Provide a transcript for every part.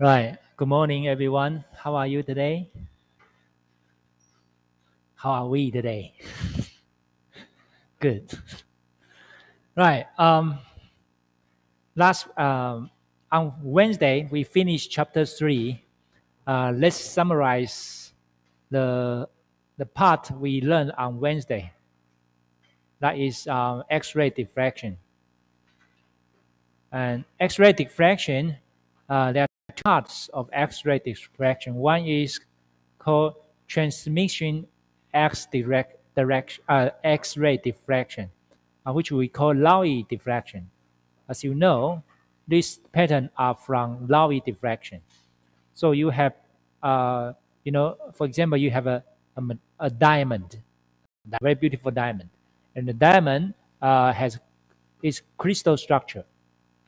Right. Good morning, everyone. How are you today? How are we today? Good. Right. Last on Wednesday we finished chapter 3. Let's summarize the part we learned on Wednesday. That is X-ray diffraction. And X-ray diffraction, there are two parts of X-ray diffraction. One is called transmission X-ray diffraction, which we call Lowy diffraction. As you know, these patterns are from Lowy diffraction. So you have, for example, you have a diamond, a very beautiful diamond, and the diamond has its crystal structure.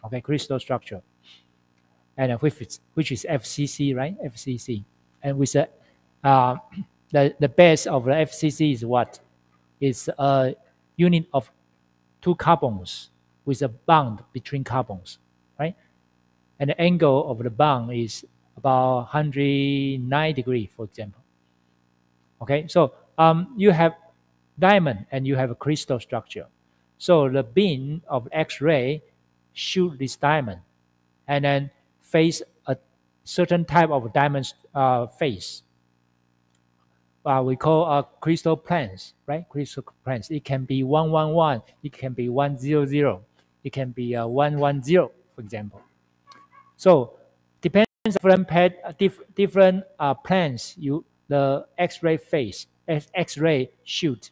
Okay, crystal structure, and which is FCC, right? FCC, and with uh, the base of the FCC is what? It's a unit of two carbons with a bond between carbons, right? And the angle of the bond is about 109 degrees, for example. Okay, so you have diamond and you have a crystal structure. So the beam of X-ray shoot this diamond and then face a certain type of diamond face. We call crystal planes, right? Crystal planes. It can be 111, it can be 100, it can be 110, for example. So depends on different planes the X-ray phase, X-ray shoot,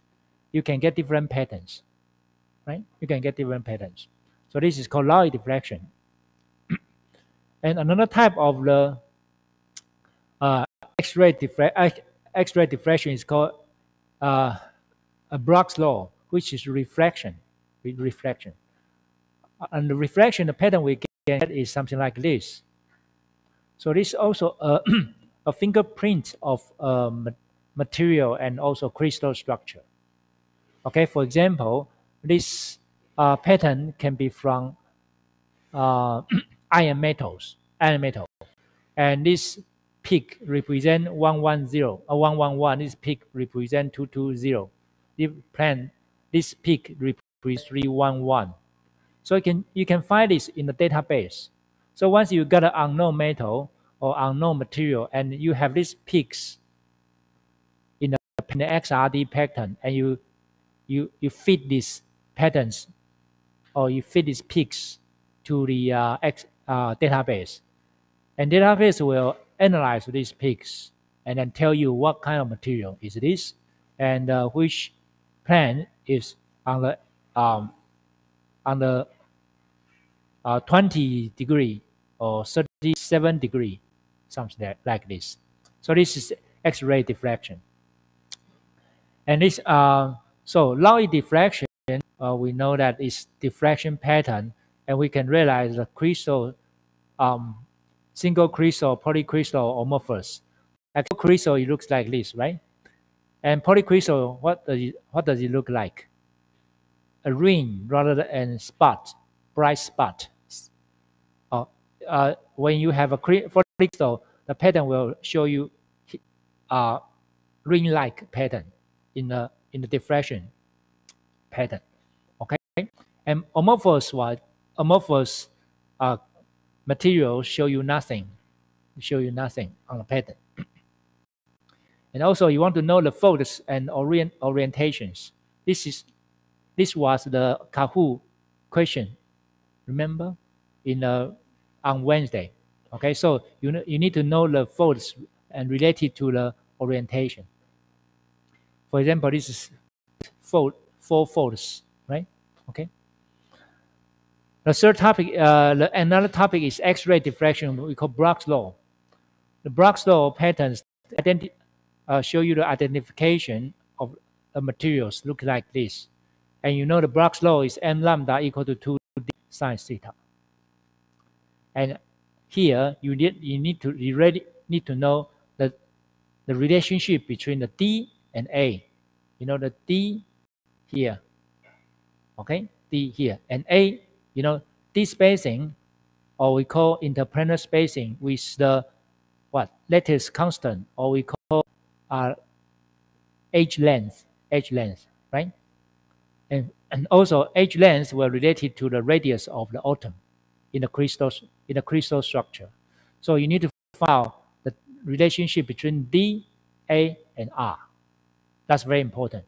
you can get different patterns, right? You can get different patterns. So this is called Lowy diffraction. And another type of the uh, X-ray diffraction is called a Braggs law, which is reflection. Reflection. And the reflection, the pattern we get is something like this. So this is also a fingerprint of material and also crystal structure. Okay, for example, this pattern can be from iron metal, and this peak represent 110 or 111. This peak represent 220. This peak represents 311. So you can find this in the database. So once you got an unknown metal or unknown material, and you have these peaks in the XRD pattern, and you fit these patterns or you fit these peaks to the database, and database will analyze these peaks and then tell you what kind of material is this and which plane is on the 20 degree or 37 degree, something like this. So this is X-ray diffraction. And this so Lowy diffraction, we know that it's diffraction pattern, and we can realize the crystal, single crystal, polycrystal, amorphous. Actual crystal, it looks like this, right? And polycrystal, what does it look like? A ring rather than spot, bright spot. When you have a polycrystal, the pattern will show you ring-like pattern in the diffraction pattern. Okay, and amorphous materials show you nothing on the pattern. And also, you want to know the folds and orientations. This was the Kahoot question. Remember, on Wednesday. Okay, so you need to know the folds and related to the orientation. For example, this is four folds, right? Okay. The third topic, another topic is X-ray diffraction. We call Braggs law. The Braggs law patterns show you the identification of the materials look like this, and you know the Braggs law is m lambda equal to 2d sine theta. And here you need to know the relationship between the D and A. You know the D here, okay, D here, and A. You know D spacing or we call interplanar spacing with the what lattice constant, or we call uh, edge length, right? And also edge lengths were related to the radius of the atom in the crystal structure. So you need to find out the relationship between D, A, and R. That's very important.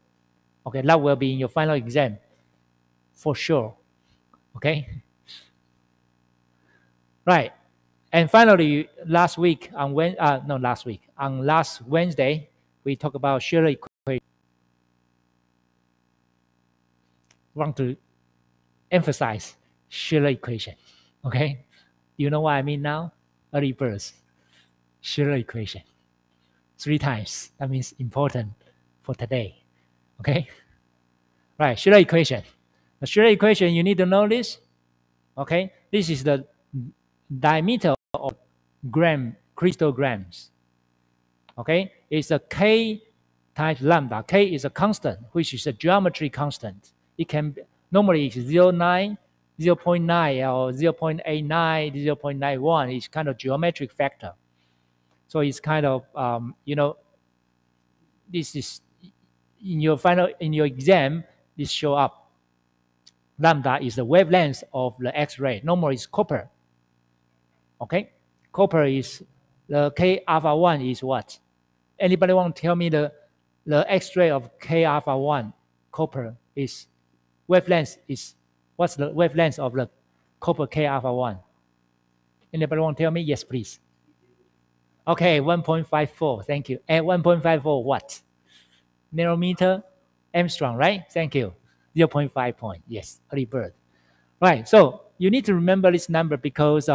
Okay, that will be in your final exam for sure. Okay, right. And finally, last Wednesday, we talked about Scherer equation. Want to emphasize Scherer equation. Okay, you know what I mean now? Early birds, Scherer equation, 3 times. That means important for today. Okay, right? Scherer equation. The Scherer equation, you need to know this. Okay, this is the diameter of crystal grams. Okay, it's a K times lambda. K is a constant, which is a geometry constant. It can normally it's 0.9, 0.9 or 0.89, 0.91. It's kind of geometric factor. So it's kind of this is in your exam. This show up. Lambda is the wavelength of the X-ray. Normally it's copper. Okay, copper is the K alpha 1 is what? Anybody want to tell me the X-ray of K alpha 1 copper is wavelength is what's the wavelength of the copper K alpha 1? Anybody want to tell me? Yes, please. Okay, 1.54. Thank you. And 1.54 what? Nanometer Armstrong, right? Thank you. 0.5 point. Yes, early bird. Right. So you need to remember this number because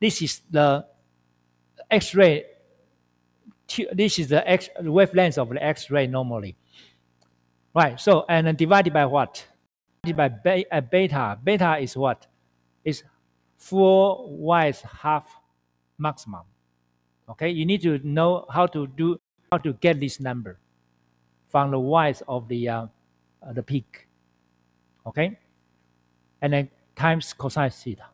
this is the X-ray. This is the wavelength of the X-ray normally. Right. So and then divided by what? Divided by beta. Beta is what? Is 4y half maximum. Okay. You need to know how to get this number from the y's of the peak. Okay. And then times cosine theta.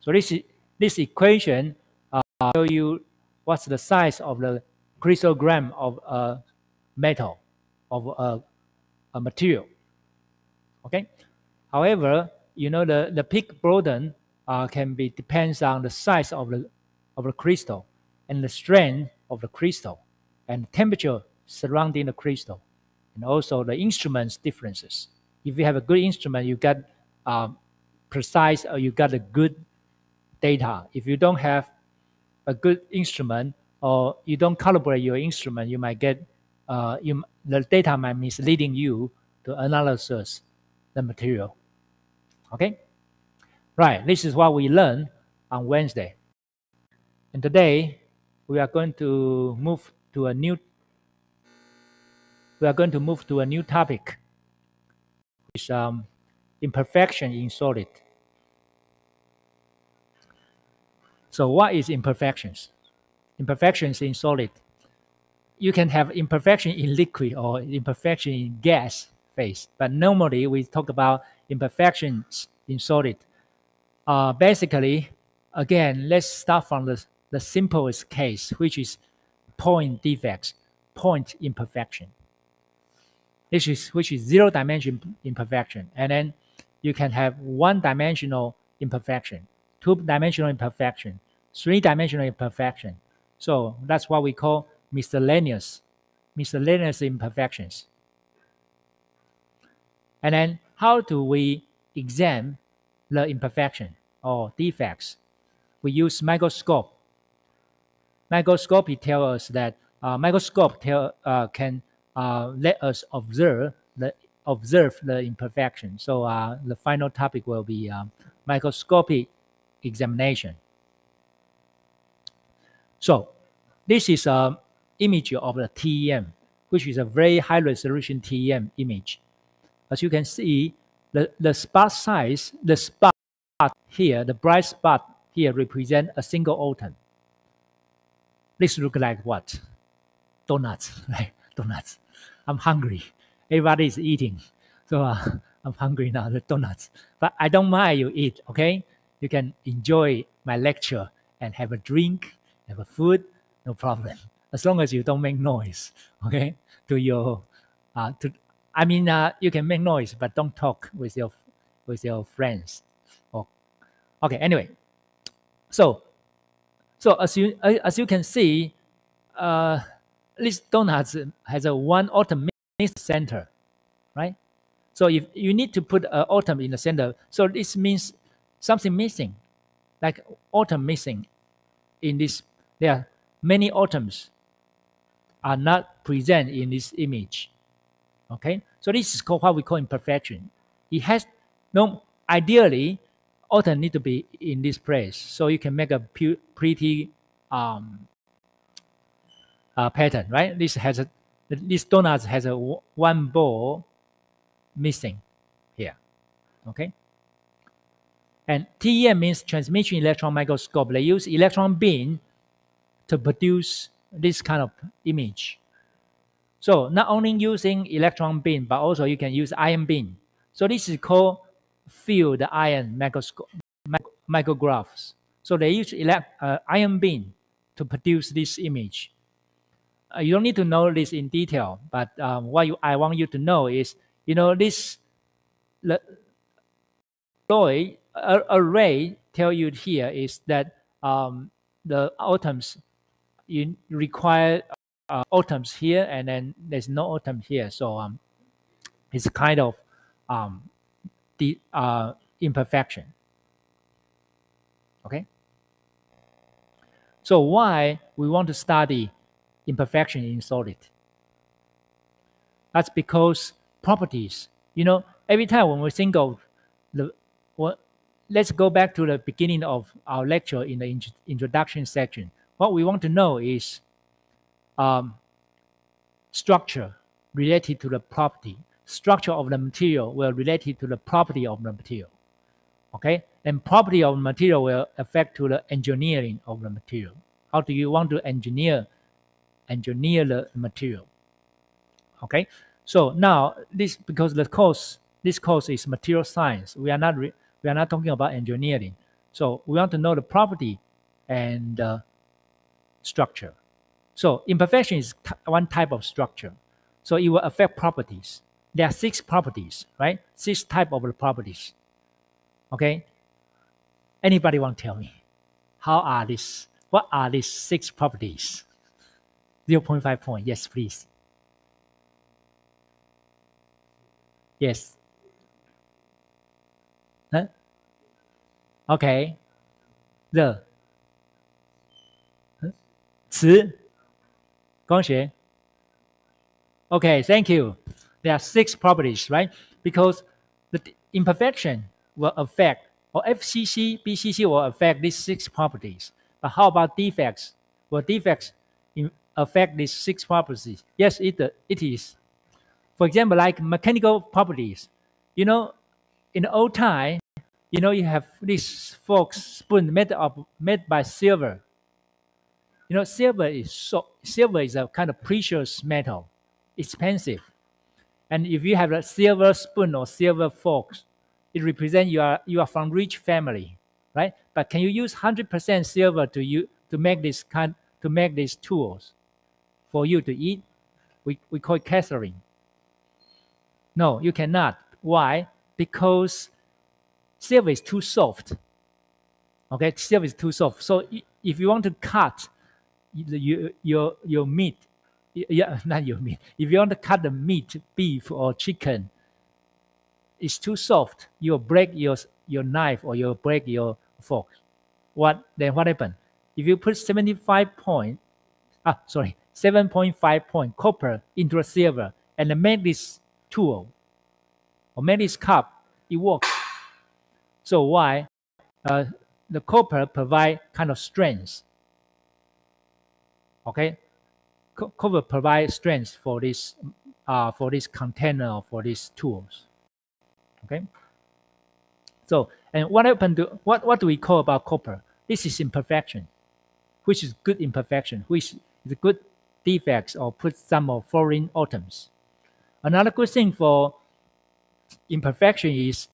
So this equation show you what's the size of the crystal gram of a metal, of a material. Okay. However, you know the peak Bourdon can be depends on the size of the crystal and the strength of the crystal and temperature surrounding the crystal, and also the instruments differences. If you have a good instrument, you get precise, or you got a good data. If you don't have a good instrument, or you don't calibrate your instrument, you might get the data might misleading you to analyze the material. Okay, right. This is what we learned on Wednesday, and today we are going to move to a new. We are going to move to a new topic, which is imperfection in solid. So, what is imperfections? Imperfections in solid. You can have imperfection in liquid or imperfection in gas phase, but normally we talk about imperfections in solid. Basically, again, let's start from the simplest case, which is point defects, point imperfection. Which is zero-dimension imperfection, and then you can have one-dimensional imperfection, two-dimensional imperfection, three-dimensional imperfection. So that's what we call miscellaneous imperfections. And then how do we examine the imperfection or defects? We use microscope. Microscopy tells us that microscope can let us observe the imperfection. So the final topic will be microscopic examination. So this is an image of the TEM, which is a very high resolution TEM image. As you can see, the spot size, the spot here, the bright spot here represent a single atom. This look like what? Donuts, right? Donuts. I'm hungry. Everybody is eating. So I'm hungry now, the donuts. But I don't mind you eat, okay? you can enjoy my lecture and have a drink, have a food, no problem, as long as you don't make noise. Okay, to your you can make noise, but don't talk with your friends. Oh, okay. Anyway, so as you can see, this donut has a one atom center, right? So if you need to put an atom in the center, so this means something missing, like atom missing in this. There are many atoms are not present in this image. Okay, so this is called what we call imperfection. It has no, ideally, atom need to be in this place, so you can make a pretty pattern, right? This donut has a one ball missing here. Okay, and TEM means transmission electron microscope. They use electron beam to produce this kind of image. So not only using electron beam, but also you can use ion beam. So this is called field ion micrographs. So they use ion beam to produce this image. You don't need to know this in detail, but I want you to know is, this array tell you here is that the atoms, you require atoms here, and then there's no atom here. So it's kind of the imperfection. Okay. So why we want to study imperfection in solid? That's because properties. Every time when we think of let's go back to the beginning of our lecture in the introduction section. What we want to know is structure related to the property. Structure of the material will related to the property of the material. Okay, and property of the material will affect to the engineering of the material. How do you want to engineer the material? Okay, so now because this course is material science. We are not talking about engineering. So we want to know the property and structure. So imperfection is one type of structure. So it will affect properties. There are 6 properties, right? 6 type of properties. Okay. Anybody want to tell me what are these 6 properties? 0.5 point. Yes, please. Yes. Huh? Okay. The 磁光学. Okay, thank you. There are 6 properties, right? Because the imperfection will affect, or FCC, BCC will affect these 6 properties. But how about defects? Will defects affect these 6 properties? Yes, it is. For example, like mechanical properties. In the old time, you have this fork spoon made by silver. Silver is a kind of precious metal, expensive. And if you have a silver spoon or silver forks, it represents you are from rich family, right? But can you use 100% silver to make these tools for you to eat? We call it catering. No, you cannot. Why? Because silver is too soft. Okay, silver is too soft. So if you want to cut your meat, not your meat. If you want to cut the meat, beef or chicken, it's too soft. You'll break your knife or you'll break your fork. Then what happened? If you put 7.5 point copper into a silver and then make this tool or make this cup, it works. So why? The copper provide kind of strength. Okay, copper provide strength for this container, for these tools. Okay. So, and what happened to what do we call about copper? This is imperfection, which is good imperfection, which is good defects or put some of foreign atoms. Another good thing for imperfection is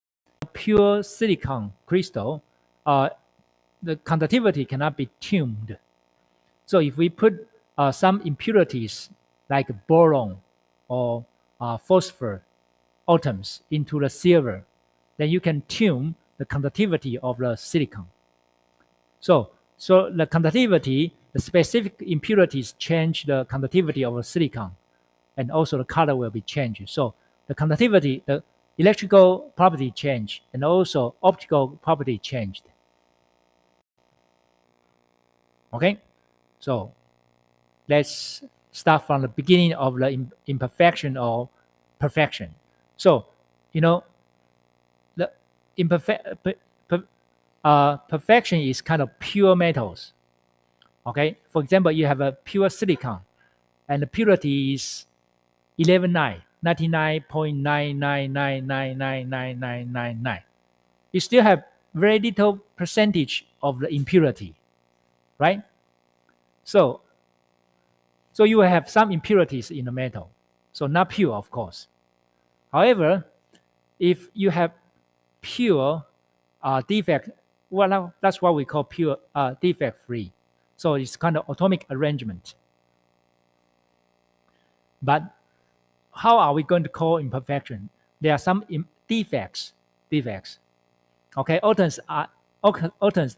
pure silicon crystal the conductivity cannot be tuned. So if we put some impurities like boron or phosphor atoms into the silver, then you can tune the conductivity of the silicon. So the conductivity, the specific impurities change the conductivity of the silicon, and also the color will be changed. So the conductivity, the electrical property change, and also optical property changed. Okay, so let's start from the beginning of the imperfection or perfection. So, the perfection is kind of pure metals. Okay, for example, you have a pure silicon, and the purity is 11.9, 99.999999999. You still have very little percentage of the impurity, right? So you will have some impurities in the metal, so not pure, of course. However, if you have pure defect, well, that's what we call pure defect free. So it's kind of atomic arrangement. But how are we going to call imperfection? There are some defects. Okay, atoms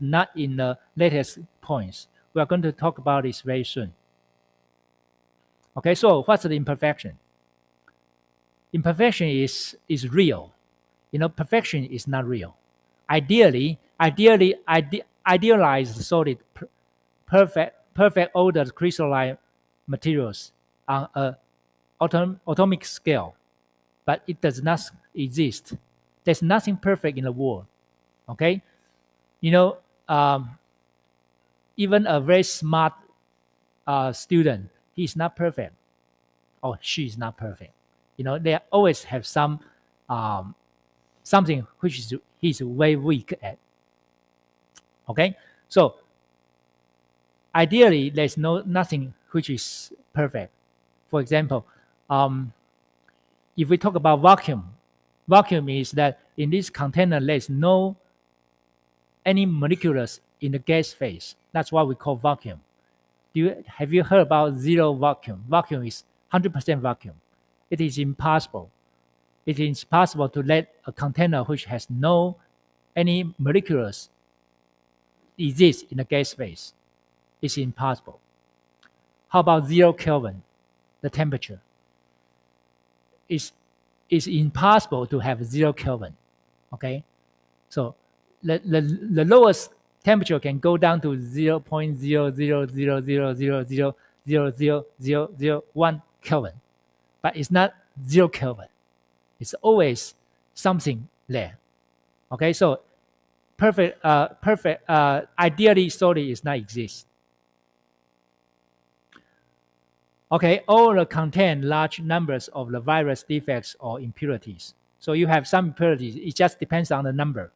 not in the latest points. We are going to talk about this very soon. Okay, so what's the imperfection? Imperfection is real. Perfection is not real. Idealized solid, perfect ordered crystalline materials on a atomic scale, but it does not exist. There's nothing perfect in the world. Okay, even a very smart student, he's not perfect, or she is not perfect. They always have some something which he's very weak at. Okay, so ideally there's nothing which is perfect. For example, if we talk about vacuum is that in this container there's no any molecules in the gas phase. That's what we call vacuum. Have you heard about zero vacuum? Vacuum is 100% vacuum. It is impossible. It is possible to let a container which has no any molecules exist in the gas phase. It's impossible. How about 0 Kelvin, the temperature? It's impossible to have 0 Kelvin. Okay, so the lowest temperature can go down to 0.0000000000001 Kelvin, but it's not 0 Kelvin. It's always something there. Okay, so ideally solid is not exist. Okay, all contain large numbers of the virus defects or impurities. So you have some impurities. It just depends on the number,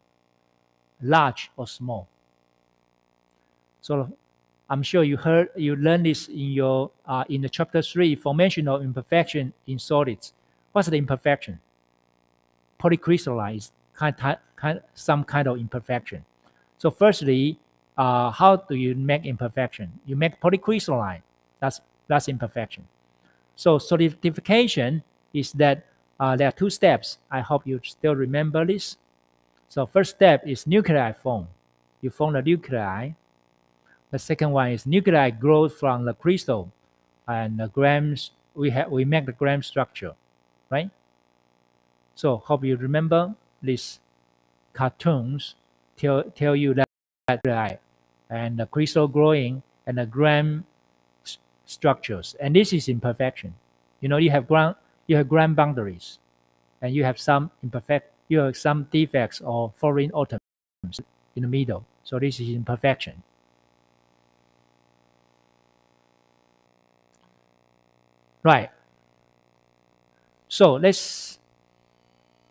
large or small. So I'm sure you learned this in the chapter 3, formation of imperfection in solids. What's the imperfection? Polycrystalline is some kind of imperfection. So firstly, how do you make imperfection? You make polycrystalline. That's imperfection. So solidification is that there are 2 steps. I hope you still remember this. So first step is nuclei form. You form the nuclei. The second one is nuclei grow from the crystal, and the grams we make the gram structure, right? So hope you remember these cartoons tell you that nuclei and the crystal growing and the gram structures, and this is imperfection. You have gram boundaries, and you have some defects or foreign atoms in the middle. So this is imperfection. Right. So let's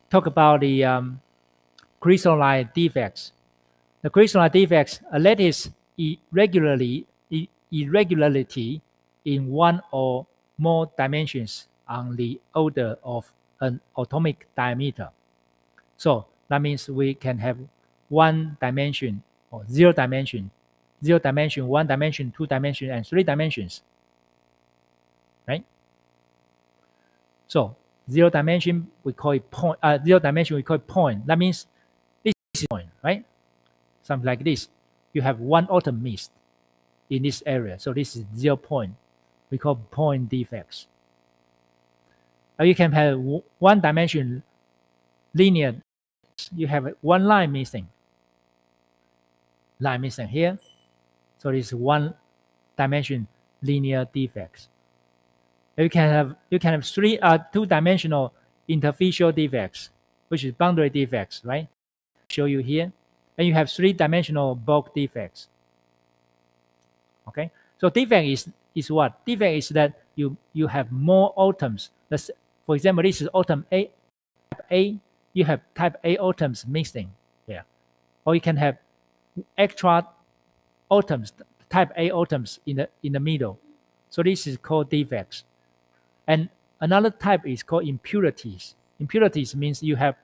talk about the crystalline defects. The crystalline defects, a lattice irregularity in one or more dimensions on the order of an atomic diameter. So that means we can have one dimension or zero dimension, 1 dimension, 2 dimension, and 3 dimensions, right? So zero dimension we call it point. Zero dimension we call it point. That means this is point, right? Something like this. You have one atom mist in this area, so this is 0 point. We call point defects. You can have one dimension linear. You have one line missing. Line missing here. So this is one dimension linear defects. You can have three two-dimensional interstitial defects, which is boundary defects, right? Show you here. And you have three-dimensional bulk defects. Okay. So defect is what? Defect is that you have more atoms. For example, this is atom A, type A. You have type A atoms missing here, or you can have extra atoms, type A atoms in the middle. So this is called defects. And another type is called impurities. Impurities means you have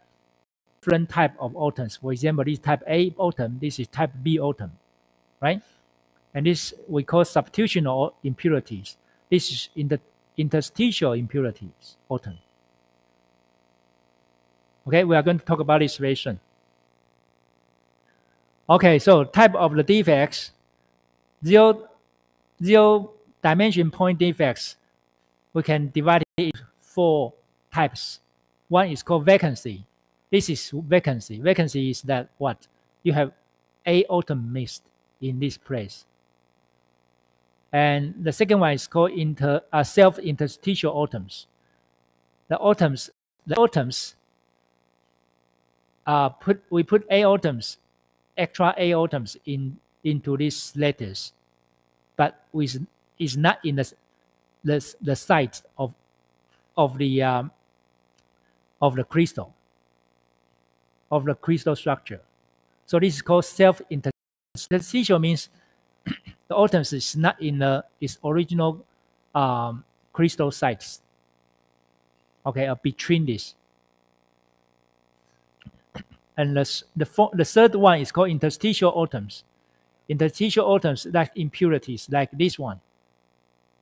different type of atoms. For example, this type A atom, this is type B atom, right? And this we call substitutional impurities. This is in the interstitial impurities atom. Okay, we are going to talk about this very soon. Okay, so type of the defects, zero dimension point defects, we can divide it into 4 types. One is called vacancy. This is vacancy. Vacancy is that what? You have A atom missed in this place. And the second one is called self-interstitial atoms. The atoms we put A atoms, extra A atoms into these lattice, but is not in the site of the crystal, of the crystal structure. So this is called self-interstitial, means the atoms is not in its original crystal sites. Okay, between this. And the third one is called interstitial atoms. Interstitial atoms like impurities, like this one.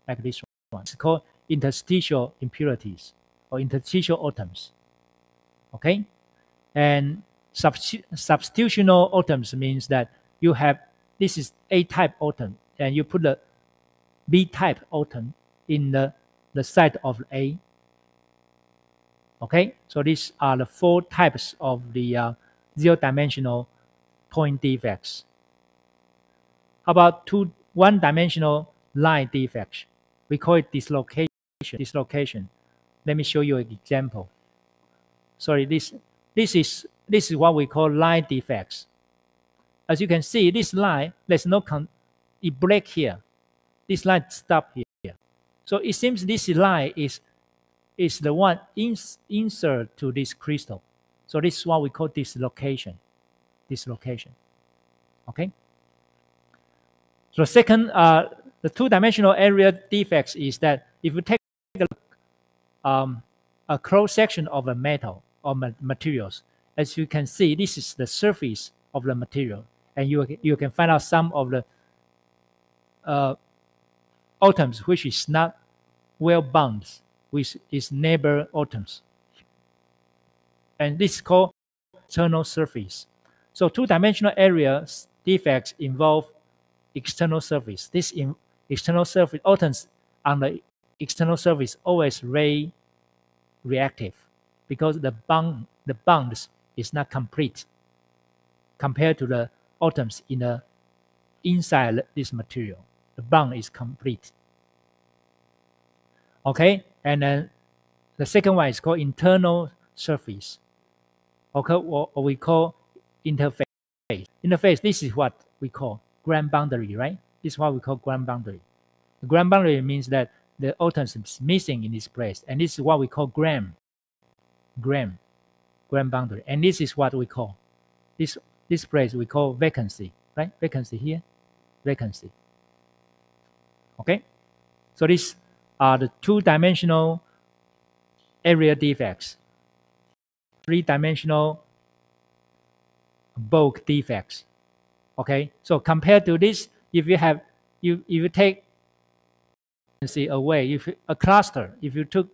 Like this one. It's called interstitial impurities or interstitial atoms. Okay? And substitutional atoms means that you have, this is A-type atom, and you put the B-type atom in the site of A. Okay? So these are the 4 types of the zero-dimensional point defects. How about one-dimensional line defects? We call it dislocation. Let me show you an example. Sorry, this is what we call line defects. As you can see, this line, there's no it break here. This line stop here. So it seems this line is the one insert to this crystal. So this is what we call dislocation. Okay. So second, the two-dimensional area defects is that if you take a cross section of a metal or materials, as you can see, this is the surface of the material, and you can find out some of the atoms which is not well bound with its neighbor atoms, and this is called external surface. So two-dimensional area defects involve external surface. This external surface atoms on the external surface always reactive because the bonds is not complete compared to the atoms in the inside this material. The bond is complete. Okay, and then the second one is called internal surface. Okay, or we call interface. Interface, this is what we call ground boundary, right? This is what we call ground boundary. The ground boundary means that the atoms is missing in this place, and this is what we call ground boundary. And this is what we call this place we call vacancy, right? Vacancy here, vacancy. Okay, so these are the two-dimensional area defects. Three-dimensional bulk defects. Okay, so compared to this, if you take vacancy away, if a cluster, if you took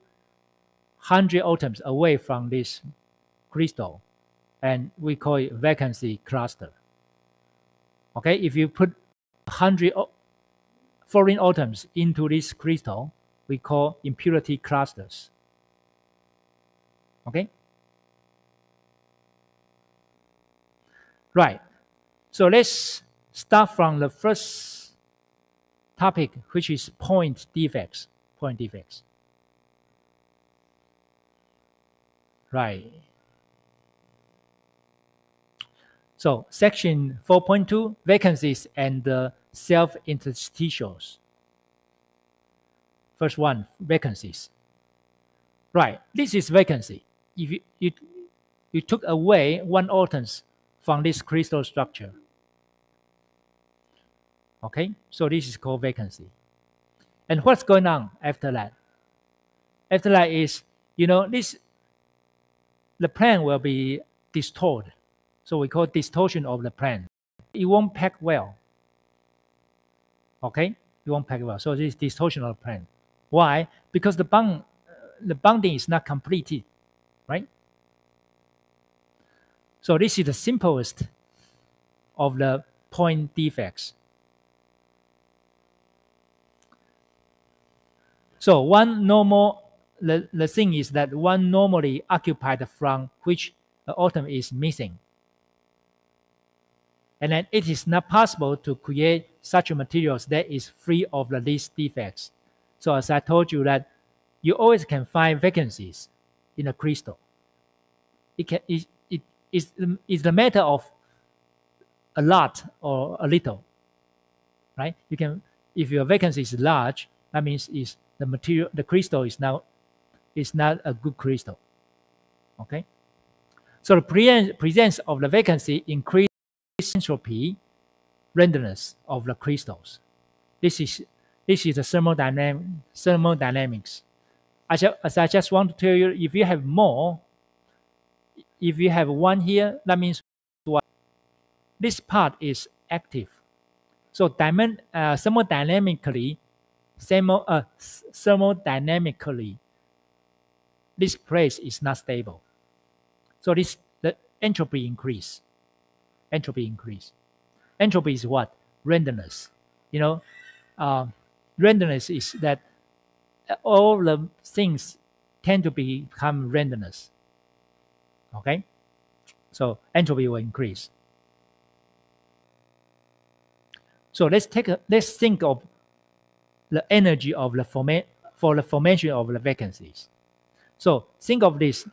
100 atoms away from this crystal, and we call it vacancy cluster. Okay, if you put 100 foreign atoms into this crystal, we call impurity clusters. Okay, right. So let's start from the first topic, which is point defects. Point defects. Right. So section 4.2, vacancies and the self-interstitials. First one, vacancies. Right, this is vacancy. If you took away one atom from this crystal structure. Okay, so this is called vacancy. And what's going on after that? After that is, the plane will be distorted. So we call distortion of the plane. It won't pack well. Okay, it won't pack well. So this is distortion of the plane. Why? Because the bonding is not completed, right? So this is the simplest of the point defects. So one normal, the thing is that one normally occupied from which the atom is missing. And then it is not possible to create such a materials that is free of these defects. So as I told you that you always can find vacancies in a crystal. It's the matter of a lot or a little, right? You can, if your vacancy is large, that means is the material, the crystal is not a good crystal. Okay, so the presence of the vacancy increases entropy randomness of the crystals. This is the thermodynamics. As I just want to tell you, if you have more, if you have one here, that means what? This part is active. So thermodynamically, this place is not stable. So the entropy increase. Entropy increase. Entropy is what? Randomness. Randomness is that all the things tend to become randomness. Okay, so entropy will increase. So let's think of the energy of the formation of the vacancies. So think of this.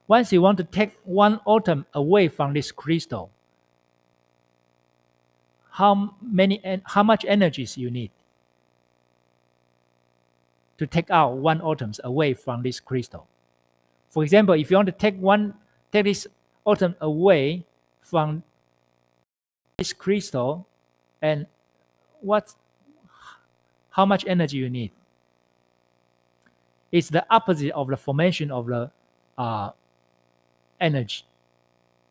Once you want to take one atom away from this crystal, how much energy you need to take out one atom away from this crystal? For example, if you want to take this atom away from this crystal, and how much energy you need? It's the opposite of the formation of the energy,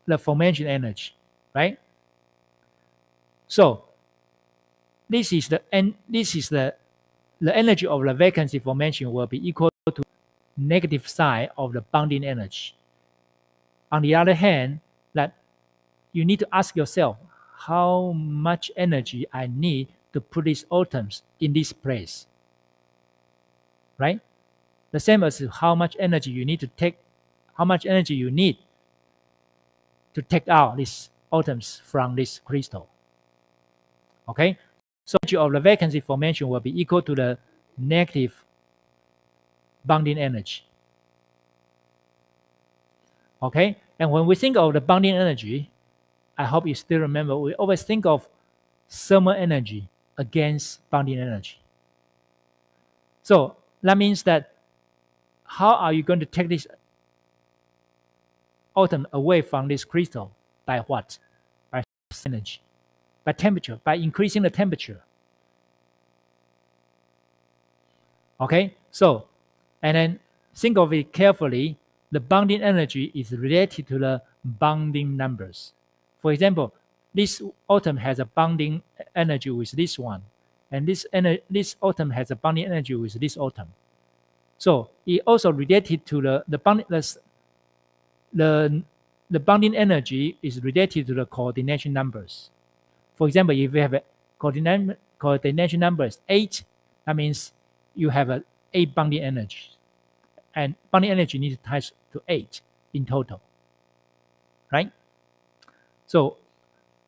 the formation energy, right? So this is the energy of the vacancy formation will be equal to negative sign of the bonding energy. On the other hand, that you need to ask yourself how much energy I need to put these atoms in this place, right? The same as how much energy you need to take out these atoms from this crystal. Okay, so energy of the vacancy formation will be equal to the negative bonding energy. Okay, and when we think of the bonding energy, I hope you still remember, we always think of thermal energy against bonding energy. So that means that how are you going to take this atom away from this crystal? By what? By energy, by temperature, by increasing the temperature. Okay, so, and then think of it carefully. The bonding energy is related to the bonding numbers. For example, this atom has a bonding energy with this one, and this atom has a bonding energy with this atom. So it also related to the bonding energy is related to the coordination numbers. For example, if you have a coordination numbers 8, that means you have a 8 bonding energy, and bonding energy needs to times to 8 in total, right? So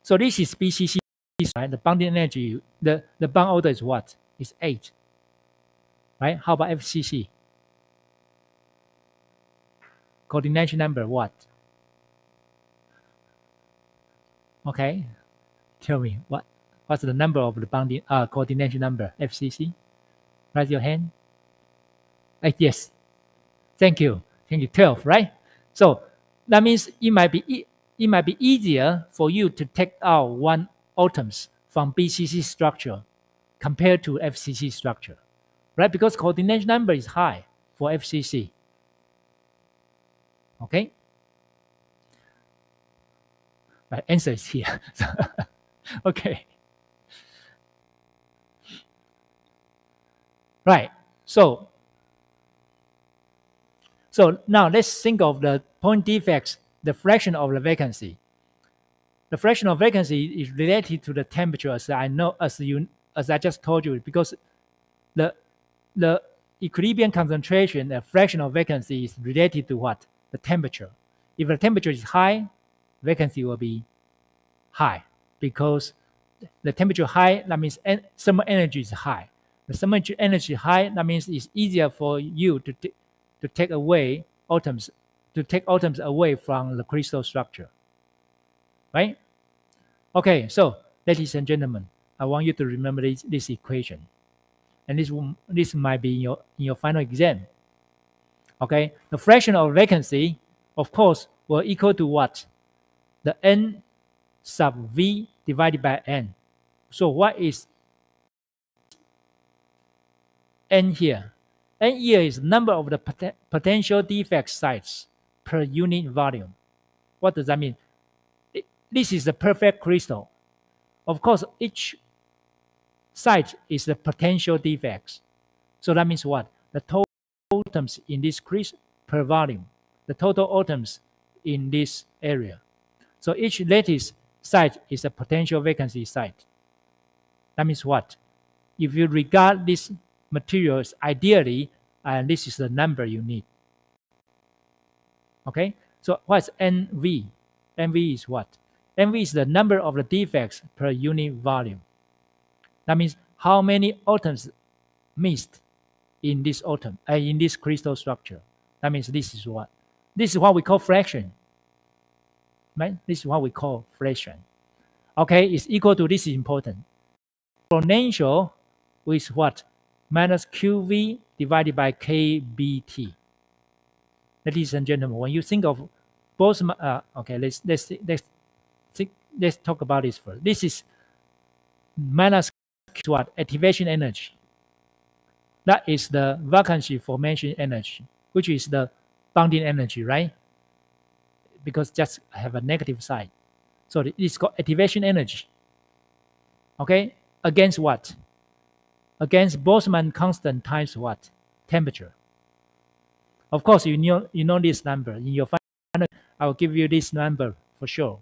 this is BCC, right? The bonding energy, the bond order is what? Is 8, right? How about FCC? Coordination number what? Okay, tell me what's the number of the bonding coordination number FCC? Raise your hand. Yes, thank you, 12, right? So that means it might be easier for you to take out one atoms from BCC structure compared to FCC structure, right? Because coordination number is high for FCC. Okay, my answer is here. Okay, right. So now let's think of the point defects, the fraction of the vacancy. The fraction of vacancy is related to the temperature, as I just told you, because the equilibrium concentration, the fraction of vacancy is related to what? The temperature. If the temperature is high, vacancy will be high, because the temperature high, that means thermal energy is high. The thermal energy high, that means it's easier for you to take atoms away from the crystal structure, right? Okay, so ladies and gentlemen, I want you to remember this equation, and this might be in your final exam. Okay, the fraction of vacancy, of course, will equal to what? The n sub v divided by n. So what is n here? N here is number of the potential defect sites per unit volume. What does that mean? This is the perfect crystal. Of course, each site is the potential defects. So that means what? The total atoms in this crystal per volume, the total atoms in this area. So each lattice site is a potential vacancy site. That means what? If you regard these materials ideally, and this is the number you need. Okay, so what's NV? NV is what? NV is the number of the defects per unit volume. That means how many atoms missed in this in this crystal structure. That means this is what? This is what we call fraction. Right? This is what we call fraction. Okay, it's equal to, this is important, exponential with what? Minus QV divided by KBT. Ladies and gentlemen, when you think of both, okay, let's talk about this first. This is minus what? Activation energy. That is the vacancy formation energy, which is the bonding energy, right? Because just have a negative side. So it's called activation energy. Okay, against what? Against Boltzmann constant times what? Temperature. Of course, you know this number. In your final, I will give you this number for sure.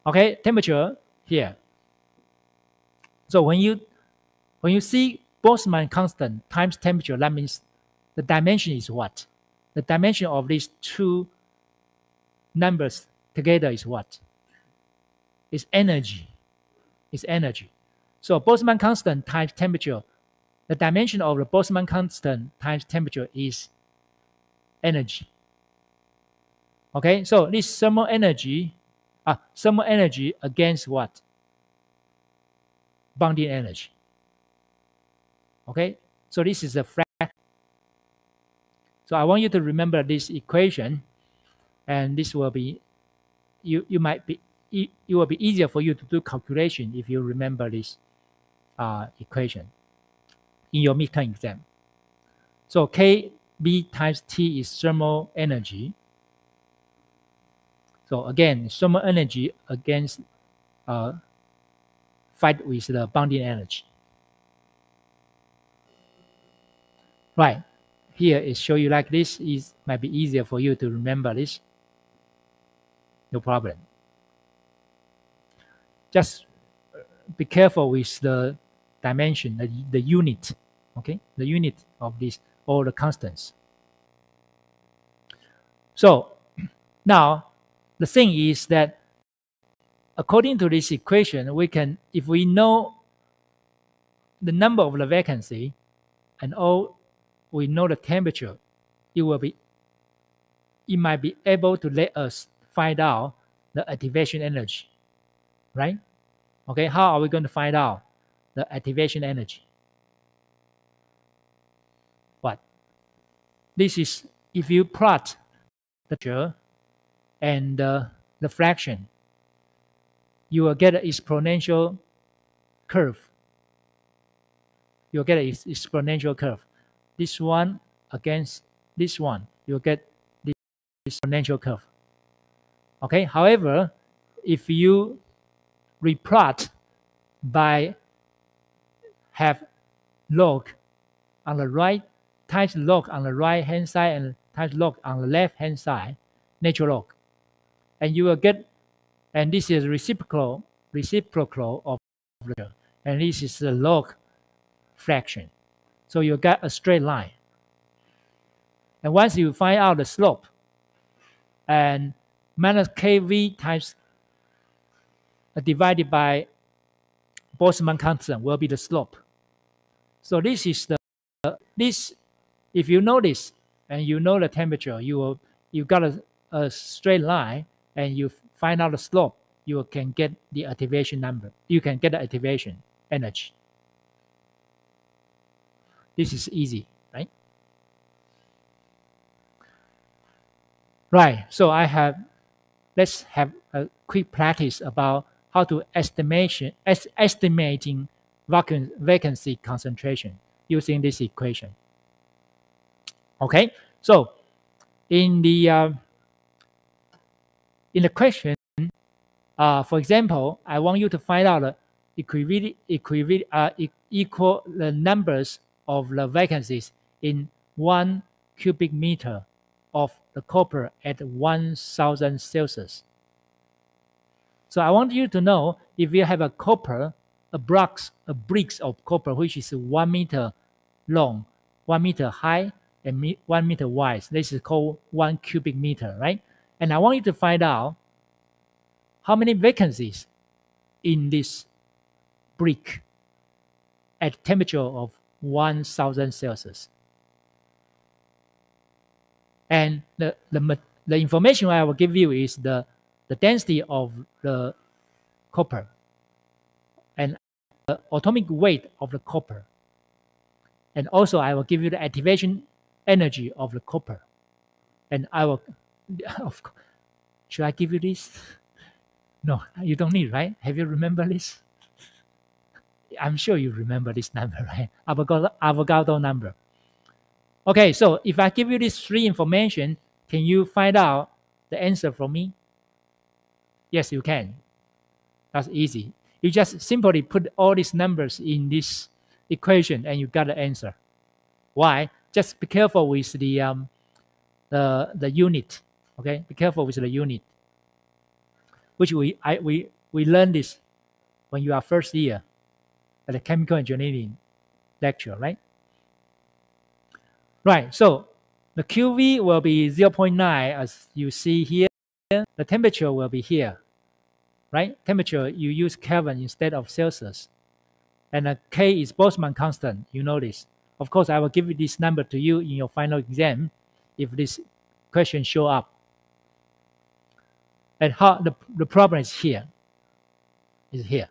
Okay, temperature here. So when you see Boltzmann constant times temperature, that means the dimension is what? The dimension of these two numbers together is what? It's energy. It's energy. So Boltzmann constant times temperature, the dimension of the Boltzmann constant times temperature is energy. Okay, so this thermal energy against what? Bonding energy. Okay, so this is a fraction. So I want you to remember this equation, and this will be, it will be easier for you to do calculation if you remember this equation in your midterm exam. So KB times T is thermal energy. So again, thermal energy against fight with the bonding energy. Right. Here it show you like this. Is might be easier for you to remember this. No problem. Just be careful with the dimension, the unit. Okay, the unit of this, all the constants. So now the thing is that according to this equation, we can, if we know the number of the vacancy and all we know the temperature, it might be able to let us find out the activation energy, right? Okay, how are we going to find out the activation energy? What? This is if you plot the temperature and the fraction, you will get an exponential curve. You'll get an exponential curve. This one against this one, you'll get this exponential curve. Okay, however, if you replot by have log on the right, times log on the right hand side and times log on the left hand side, natural log, and you will get, and this is reciprocal of the, and this is the log fraction. So you get a straight line. And once you find out the slope, and minus kV times divided by Boltzmann constant will be the slope. So this is this. If you know this and you know the temperature, you got a straight line, and you find out the slope, you can get the activation number. You can get the activation energy. This is easy, right? Right. So let's have a quick practice about how to estimating vacancy concentration using this equation. Okay. So in the question, for example, I want you to find out the equal the numbers of the vacancies in 1 cubic meter of the copper at 1000 Celsius. So I want you to know if you have a copper, bricks of copper, which is 1 meter long, 1 meter high, and 1 meter wide. This is called 1 cubic meter, right? And I want you to find out how many vacancies in this brick at temperature of 1000 Celsius. And the information I will give you is the density of the copper and the atomic weight of the copper. And also I will give you the activation energy of the copper. And I will, of course, should I give you this? No, you don't need, right? Have you remembered this? I'm sure you remember this number, right? Avogadro number. Okay, so if I give you these three information, can you find out the answer from me? Yes, you can. That's easy. You just simply put all these numbers in this equation and you got the answer. Why? Just be careful with the unit. Okay, be careful with the unit. Which we learned this when you are first year at the chemical engineering lecture, right? Right. So the QV will be 0.9 as you see here. The temperature will be here, right? Temperature, you use Kelvin instead of Celsius. And the K is Boltzmann constant. You know this. Of course, I will give you this number to you in your final exam if this question show up. And how the problem is here. Is here.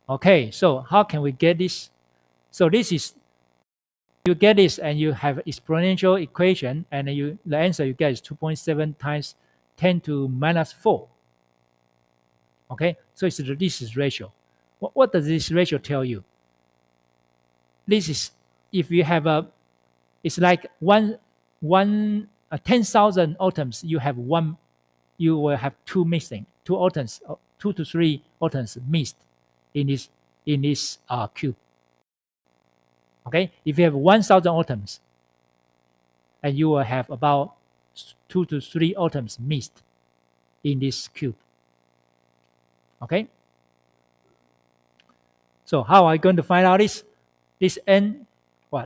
Okay, so how can we get this? So this is, you get this and you have exponential equation, and the answer you get is 2.7 times 10 to minus 4. Okay, so this is ratio. What does this ratio tell you? This is, if you have it's like 10,000 atoms, you have you will have two atoms, 2 to 3 atoms missed in this cube. Okay, if you have 1,000 atoms, and you will have about 2 to 3 atoms missed in this cube. Okay. So how are you going to find out this n? What?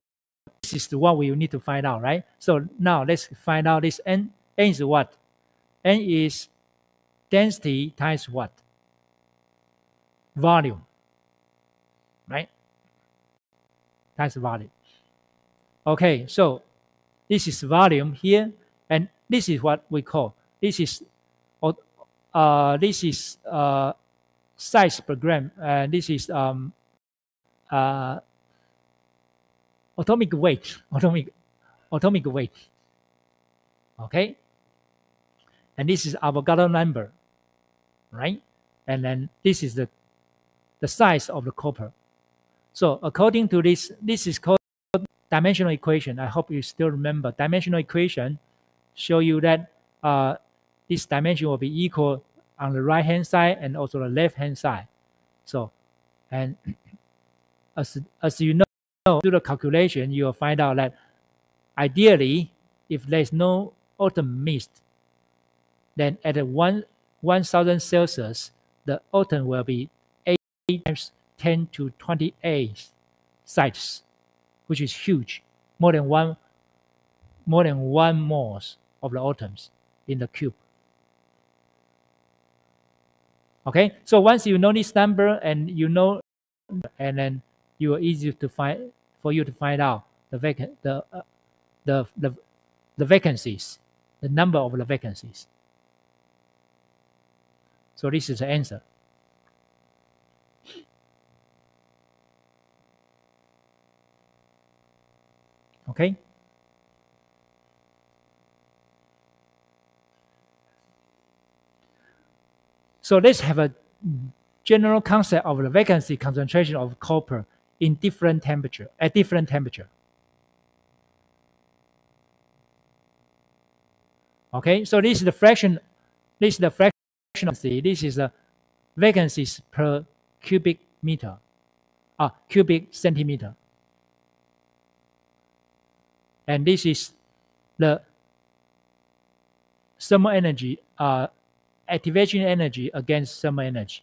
This is the one we need to find out, right? So now let's find out this n. N is what? N is density times what? Volume, right? Times volume. Okay, so this is volume here, and this is what we call this is size per gram, and this is uh, atomic weight. Atomic weight. Okay, and this is Avogadro number, right? And then this is the size of the copper. So according to this is called dimensional equation. I hope you still remember. Dimensional equation show you that this dimension will be equal on the right hand side and also the left hand side. So, and as you know, do the calculation, you will find out that ideally, if there is no atom missed, then at 1,000 Celsius, the atom will be 8 times 10 to 28 size, which is huge, more than one moles of the atoms in the cube. Okay, so once you know this number and you know, and then you are easy to find for you to find out the vacancies, the number of the vacancies. So this is the answer. Okay. So let's have a general concept of the vacancy concentration of copper in different temperature, at different temperature. Okay, so this is the fraction. This is the fraction. This is the vacancies per cubic meter, cubic centimeter, and this is the thermal energy, activation energy against thermal energy.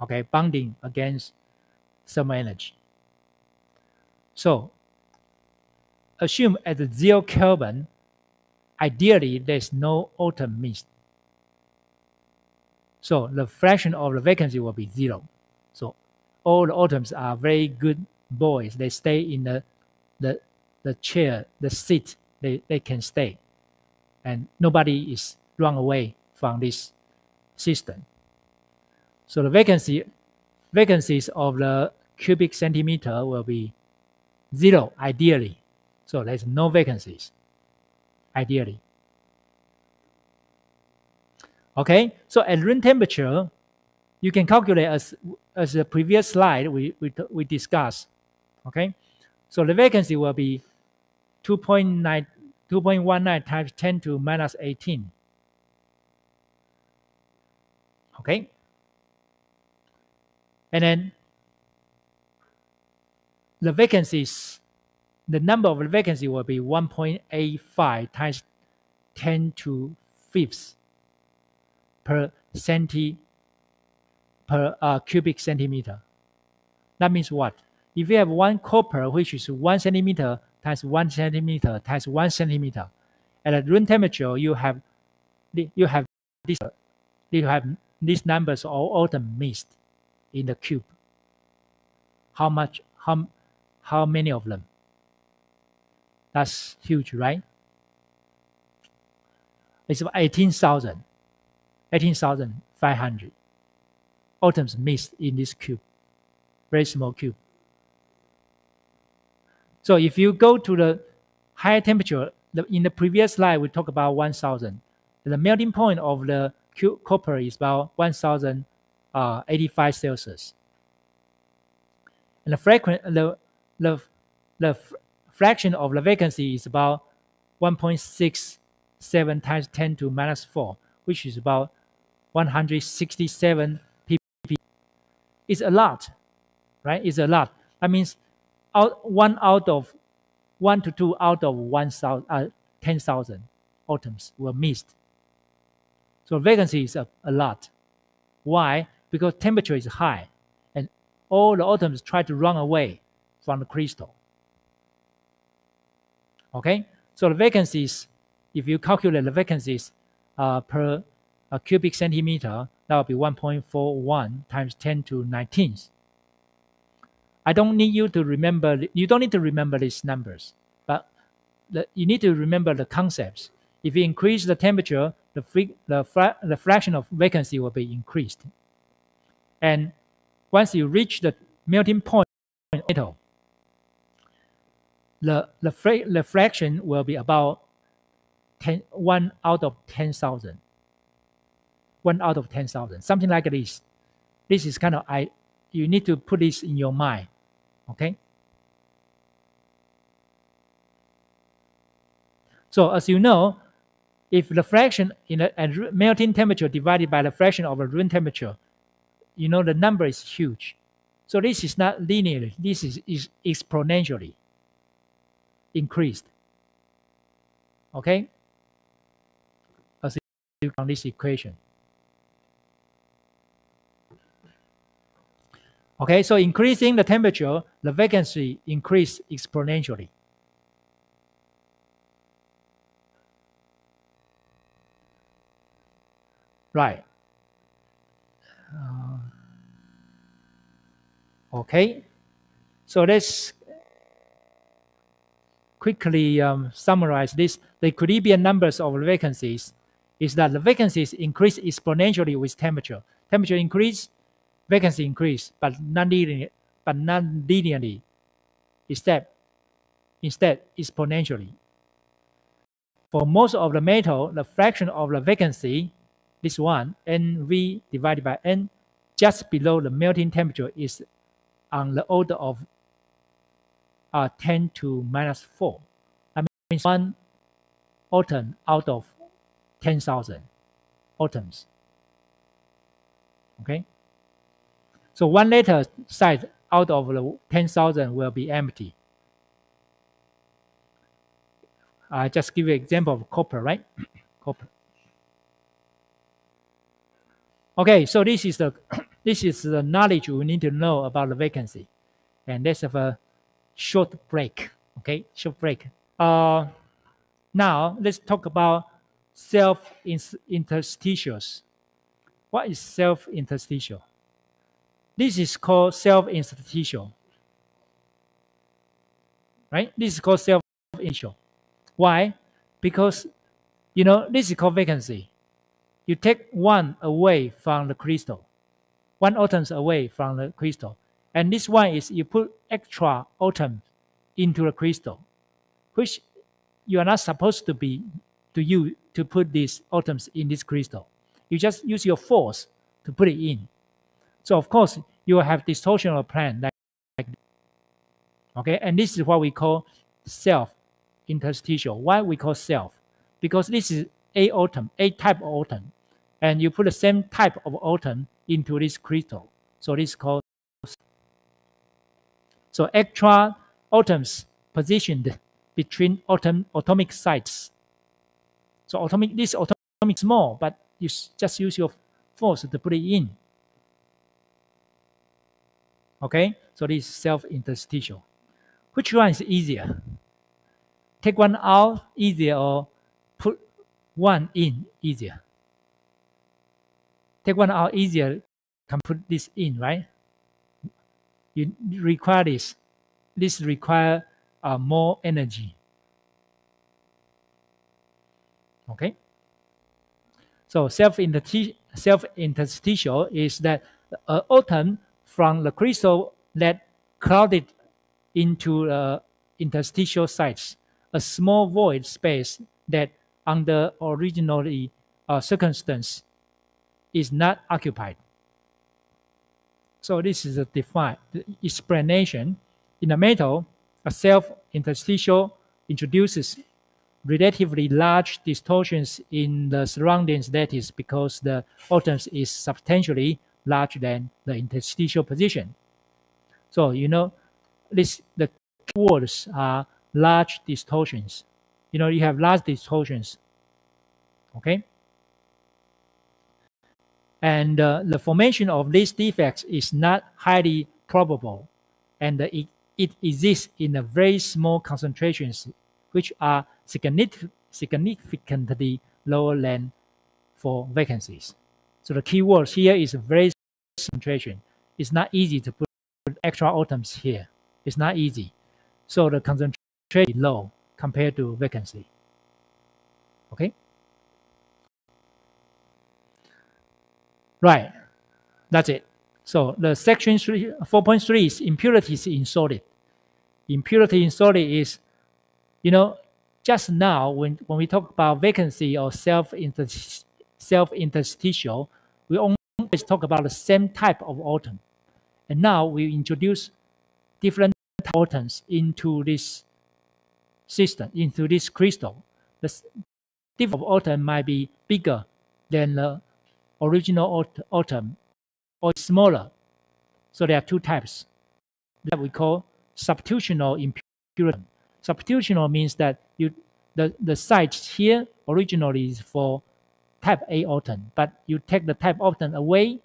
Okay, bonding against thermal energy. So assume at the 0 Kelvin, ideally there's no atom missed. So the fraction of the vacancy will be 0. So all the atoms are very good boys. They stay in the chair, the seat. They can stay, and nobody is run away from this system. So the vacancies of the cubic centimeter will be 0 ideally. So there's no vacancies ideally. Okay, so at room temperature, you can calculate as the previous slide we discussed. Okay, so the vacancy will be 2.19 times 10 to minus 18. Okay, and then the vacancies, the number of the vacancy will be 1.85 times 10 to 5th per cubic centimeter. That means what? If you have one copper, which is 1 centimeter times 1 centimeter times 1 centimeter, at room temperature, you have these numbers all atom missed in the cube. How much? How many of them? That's huge, right? It's about 18,500 atoms missed in this cube, very small cube. So if you go to the higher temperature, in the previous slide we talked about 1,000. The melting point of the copper is about 1,085 Celsius. And the fraction of the vacancy is about 1.6 7 times 10 to minus 4, which is about 167 ppb. It's a lot, right? It's a lot. That means one to two out of 10,000 atoms were missed. So vacancy is a lot. Why? Because temperature is high, and all the atoms try to run away from the crystal. Okay, so the vacancies, if you calculate the vacancies per cubic centimeter, that will be 1.41 times 10 to 19. I don't need you to remember, you don't need to remember these numbers, but you need to remember the concepts. If you increase the temperature, the fraction of vacancy will be increased. And once you reach the melting point of metal, the fraction will be about 1 out of 10,000. 1 out of 10,000, something like this. This is kind of, you need to put this in your mind, okay? So as you know, if the fraction in a melting temperature divided by the fraction of the room temperature, you know the number is huge. So this is not linearly, this is exponentially increased, okay? As you on this equation. Okay, so increasing the temperature, the vacancy increase exponentially. Right. Okay, so let's quickly summarize this. The equilibrium numbers of the vacancies is that the vacancies increase exponentially with temperature. Temperature increase, vacancy increase, but non-linearly, instead exponentially. For most of the metal, the fraction of the vacancy, this one, NV divided by N, just below the melting temperature is on the order of 10 to minus 4. That means 1 atom out of 10,000 atoms. Okay? So 1 later site out of the 10,000 will be empty. I just give you an example of copper, right? Copper. Okay, so this is the knowledge we need to know about the vacancy. And let's have a short break. Okay, short break. Now let's talk about self-interstitials. What is self-interstitial? This is called self-interstitial. Right? This is called self-interstitial. Why? Because, you know, this is called vacancy. You take one away from the crystal, 1 atoms away from the crystal. And this one is you put extra atoms into the crystal, which you are not supposed to put these atoms in this crystal. You just use your force to put it in. So of course you will have distortional plan like okay, and this is what we call self-interstitial. Why we call self? Because this is a type of atom, and you put the same type of atom into this crystal. So this is called. So extra atoms positioned between atomic sites. So this atomic small, but you just use your force to put it in. Okay, so this is self-interstitial. Which one is easier? Take one out easier or put one in easier? Take one out easier, can put this in, right? You require this. This require more energy. Okay. So self-interstitial is that an atom from the crystal that clouded into interstitial sites, a small void space that under originally circumstance is not occupied. So this is the explanation. In a metal, a self-interstitial introduces relatively large distortions in the surroundings, that is because the atoms is substantially larger than the interstitial position. So the keywords are large distortions. You have large distortions, okay? And the formation of these defects is not highly probable, and it exists in a very small concentrations, which are significantly lower than for vacancies. So the key word here is very concentration. It's not easy to put extra atoms here. It's not easy. So the concentration is low compared to vacancy. Okay? Right. That's it. So the section 4.3 is impurities in solid. Impurity in solid is, just now when we talk about vacancy or self-interstitial, we always talk about the same type of atom. And now we introduce different atoms into this system, into this crystal. The different atom might be bigger than the original atom or smaller. So there are two types that we call substitutional impurity. Substitutional means that the site here originally is for type A atom, but you take the type atom away,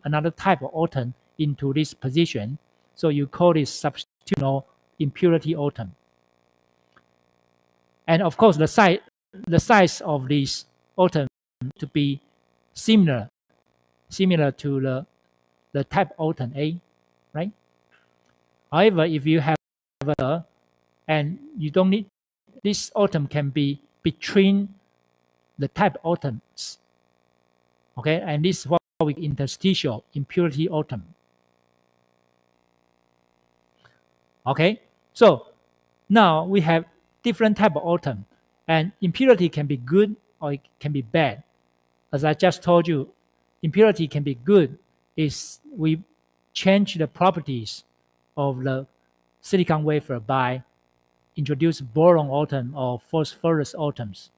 another type of atom into this position. So you call this substitutional impurity atom. And of course, the size of this atom to be similar to the type atom A, right? However, if you have and you don't need, this atom can be between the type atoms, okay? And this is what we call interstitial impurity atom. Okay, so now we have different type of atom, and impurity can be good or it can be bad. As I just told you, impurity can be good is we change the properties of the silicon wafer by introduce boron atom or phosphorus atoms,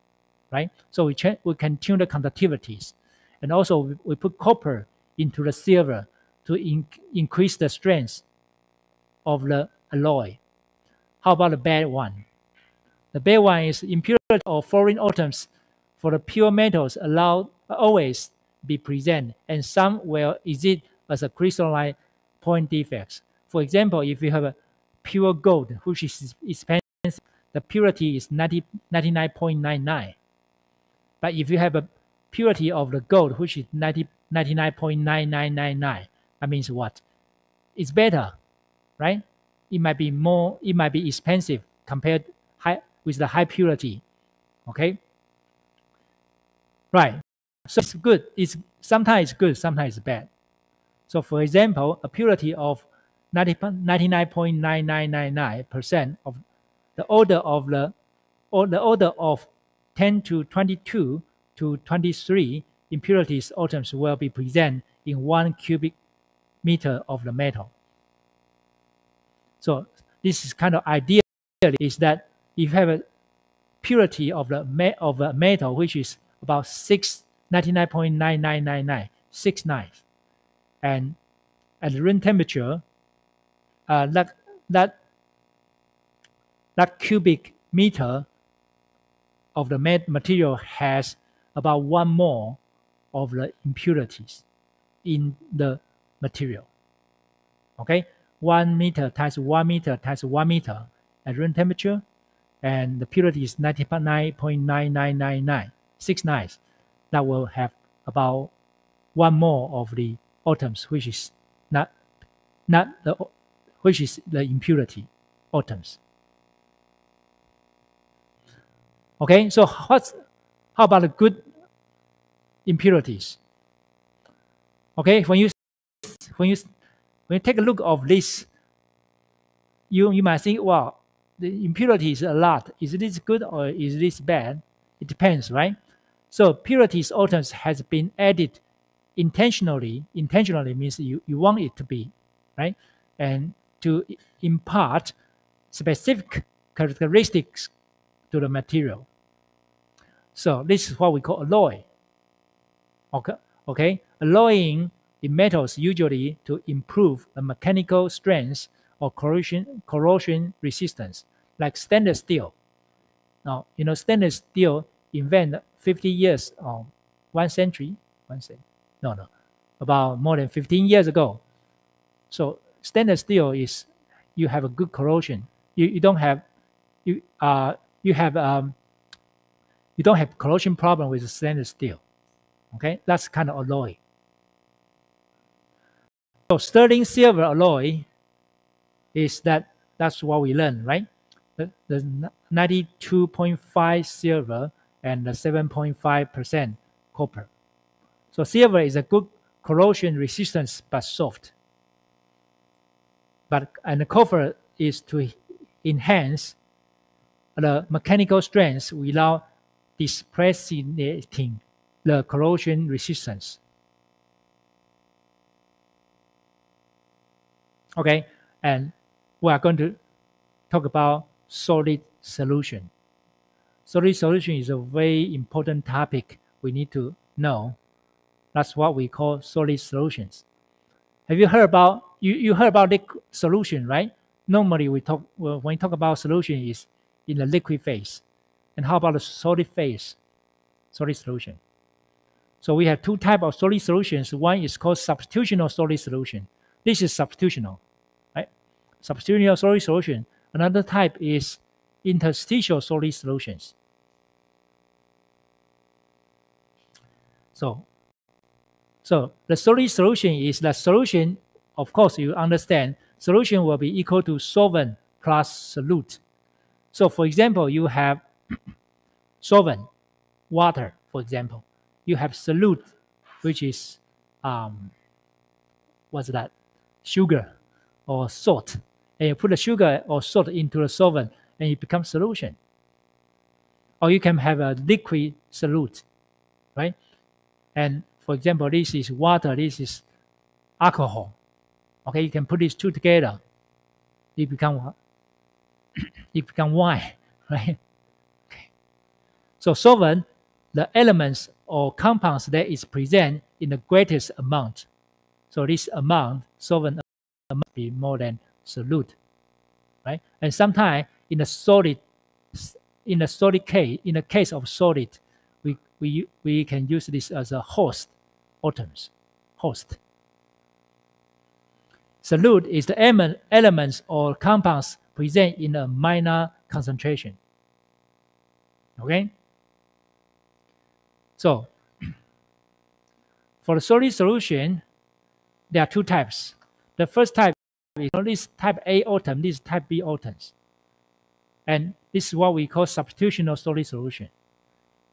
right? So we can tune the conductivities, and also we put copper into the silver to increase the strength of the alloy. How about the bad one? The bad one is impurity or foreign atoms for the pure metals always be present, and some will exist as a crystalline point defects. For example, if you have a pure gold, which is expensive, the purity is 99.99. But if you have a purity of the gold, which is 99.9999, that means what? It's better, right? It might be expensive compared with the high purity, okay? Right, so it's good. Sometimes it's good, sometimes it's bad. So for example, a purity of 99.9999% of the order of 10 to 22 to 23 impurities atoms will be present in 1 cubic meter of the metal. So this is kind of ideal, is that if you have a purity of a metal which is about 99.9999, 69, and at the room temperature, that cubic meter of the material has about 1 mole of the impurities in the material. Okay, 1 meter times 1 meter times 1 meter at room temperature, and the purity is 99.99969. That will have about 1 mole of the atoms, which is which is the impurity atoms. Okay, so how about the good impurities? Okay, when you take a look of this, you might think, wow, the impurities a lot. Is this good or is this bad? It depends, right? So purities atoms has been added intentionally. Intentionally means you want it to be, right? And to impart specific characteristics to the material. So this is what we call alloy. Okay, alloying the metals usually to improve the mechanical strength or corrosion resistance, like stainless steel. Now, stainless steel invented 50 years or 1 century, no, about more than 15 years ago. So stainless steel is, you have a good corrosion. You don't have you you don't have corrosion problem with stainless steel. Okay, that's kind of alloy. So sterling silver alloy is that's what we learned, right? The 92.5 silver and the 7.5% copper. So silver is a good corrosion resistance but soft. And the copper is to enhance the mechanical strength without depreciating the corrosion resistance. Okay, and we are going to talk about solid solution. Solid solution is a very important topic we need to know. That's what we call solid solutions. Have you heard about you heard about liquid solution, right? Normally when we talk about solution is in the liquid phase. And how about the solid phase? Solid solution. So we have two types of solid solutions. One is called substitutional solid solution. This is substitutional, right? Substitutional solid solution. Another type is interstitial solid solutions. So the solid solution is the solution, of course, you understand, solution will be equal to solvent plus solute. So for example, you have solvent, water, for example. You have solute, which is, what's that? Sugar or salt. And you put the sugar or salt into the solvent and it becomes solution. Or you can have a liquid solute, right? And for example, this is water, this is alcohol. Okay, you can put these two together. It become wine, right? Okay. So solvent, the elements or compounds that is present in the greatest amount. So this amount, solvent must be more than solute, right? And sometimes in the case of solid, we can use this as a host. Solute is the elements or compounds present in a minor concentration. Okay? So, for the solid solution, there are two types. The first type is this type A atom, this is type B atoms. And this is what we call substitutional solid solution.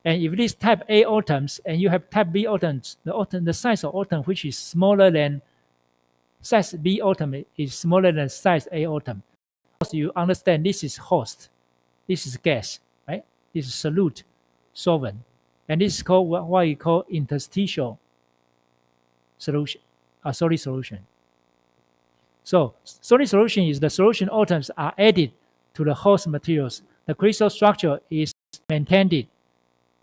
And if it is type A atoms and you have type B atoms, the size of atom which is smaller than size B atom is smaller than size A atom. So you understand this is host, this is gas, right? This is solute, solvent. And this is called what we call interstitial solution, solid solution. So solid solution is the solution atoms are added to the host materials. The crystal structure is maintained.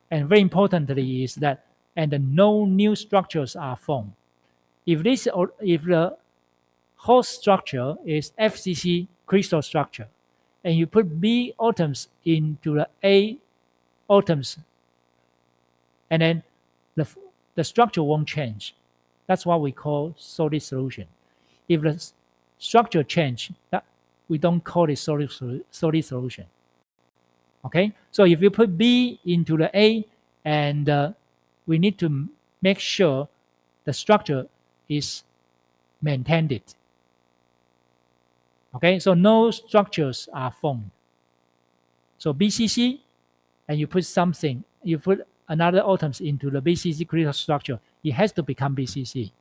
And very importantly is that no new structures are formed. If the host structure is FCC crystal structure, and you put B atoms into the A atoms, and then the structure won't change. That's what we call solid solution. If the structure change, we don't call it solid solution. Okay, so if you put B into the A, and we need to make sure the structure is maintained. Okay, so no structures are formed. So BCC, and you put another atoms into the BCC crystal structure, it has to become BCC.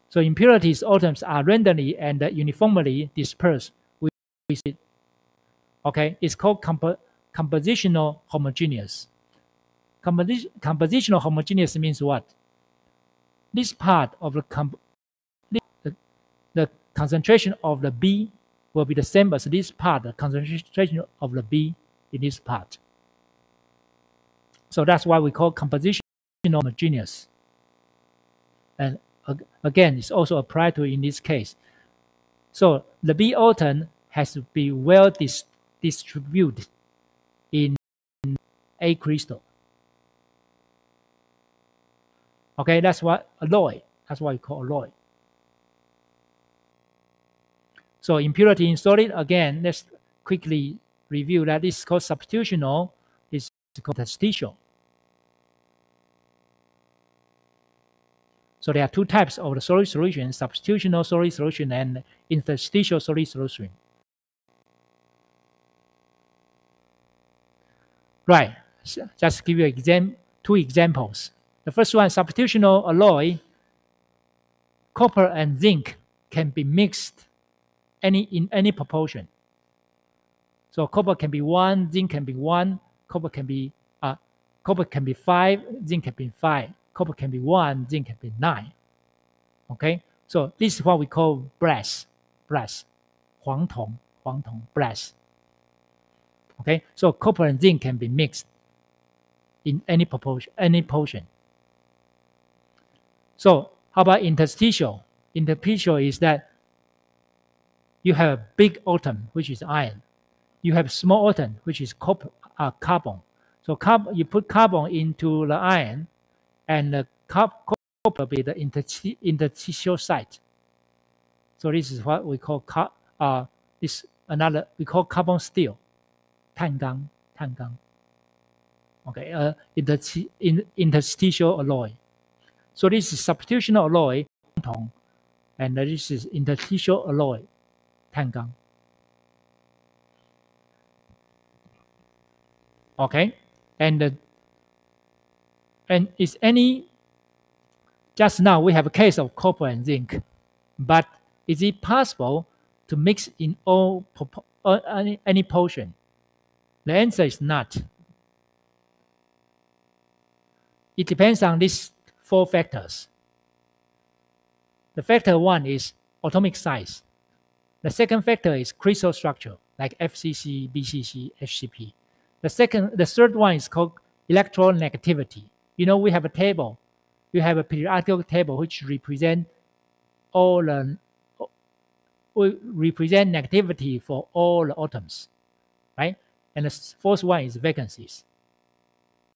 So impurities atoms are randomly and uniformly dispersed with it. Okay, it's called compositional homogeneous. Compositional homogeneous means what? This part of the concentration of the B will be the same as this part, the concentration of the B. in this part. So that's why we call compositional homogeneous. And again, it's also applied to in this case. So the B orton has to be well distributed in A crystal. Okay, that's what alloy. That's what we call alloy. So impurity in solid, again, let's quickly review that. This is called substitutional. This is called interstitial. So there are two types of the solid solution: substitutional solid solution and interstitial solid solution. Right. So just give you two examples. The first one, substitutional alloy, copper and zinc can be mixed in any proportion. So copper can be 1, zinc can be 1, copper can be 5, zinc can be 5, copper can be 1, zinc can be 9. Okay, so this is what we call brass, 黄铜 brass. Okay, so copper and zinc can be mixed in any proportion, any portion. So how about interstitial? Interstitial is that you have a big atom, which is iron. You have small atom, which is carbon. So you put carbon into the iron, and the copper will be the interstitial site. So this is what we call we call carbon steel, 碳钢. Okay, interstitial alloy. So this is substitutional alloy, 铜, and this is interstitial alloy, 碳钢. Okay, and is any, just now we have a case of copper and zinc, but is it possible to mix in any portion? The answer is not. It depends on these 4 factors. The factor 1 is atomic size. The second factor is crystal structure, like FCC, BCC, HCP. The third one is called electronegativity. You know, we have a table. You have a periodic table which represent negativity for all the atoms, right? And the fourth one is vacancies.